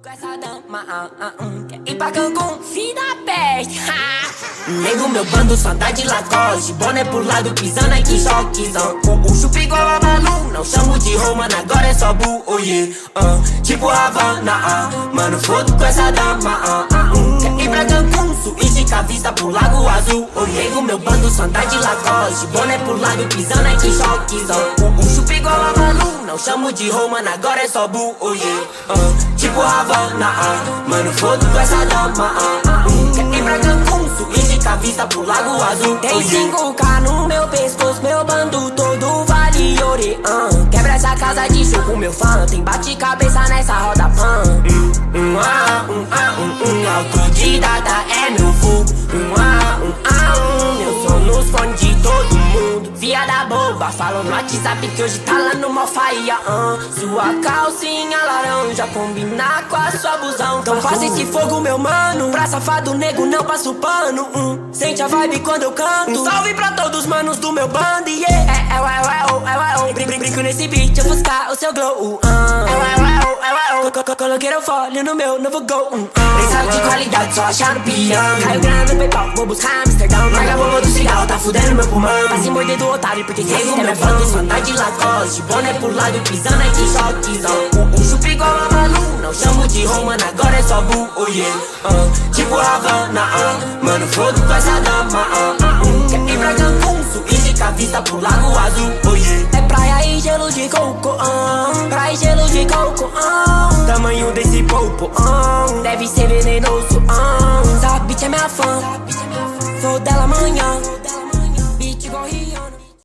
Com essa dama, quer ir pra Cancún, fim da peste. Nego, meu bando só dá de Lacoste, boné por lado, pisando aqui, choquezão. O chupa igual a Balu, não chamo de Romano, agora é só Bu, oh yeah. Tipo Havana, mano, fodo com essa dama. Quer ir pra Cancún, suíte com a vista pro Lago Azul, oh yeah. Nego, meu bando só dá de Lacoste, boné por lado, pisando aqui, choquezão. O chupa igual a Balu, não chamo de Romano, agora é só Bu, oh yeah. Tipo Havana, mano, fodo com essa dama. Quer ir pra Cancún, suíte com a vista pro Lago Azul. Tem 5K no meu pescoço, meu bando todo vale ouro. Quebra essa casa de show com meu fã, tem bate-cabeça nessa roda pan. Autodidata é meu fogo. Eu sou nos fones de todo mundo. Viada boba, falou no WhatsApp que hoje tá lá no Malfaia. Sua calcinha laranja combina com a sua busão. Então faz esse fogo, meu mano, pra safado nego não passa o pano. Sente a vibe quando eu canto. Salve pra todos os manos do meu bando, yeah. Brinco nesse beat, eu buscar o seu glow. Coloquei o fole no meu novo gol. Pensado de qualidade, só achar no piano. Caiu grana no PayPal, vou buscar Amsterdão. Larga a bomba do cigarro, tá fudendo meu pulmão. Tá se morder do otário, porque esse é meu bando. Só andar de Lacoste, boné por lado, pisando aqui, choquezão. O chupa igual a Balu, não chamo de Romano, agora é só Bu, oh yeah. Tipo Havana, mano, fodo com essa dama. Quer ir pra Cancún, suíte com a vista pro Lago Azul, oh yeah. É praia e gelo de coco, praia e gelo de coco, tamanho desse popo, deve ser venenoso.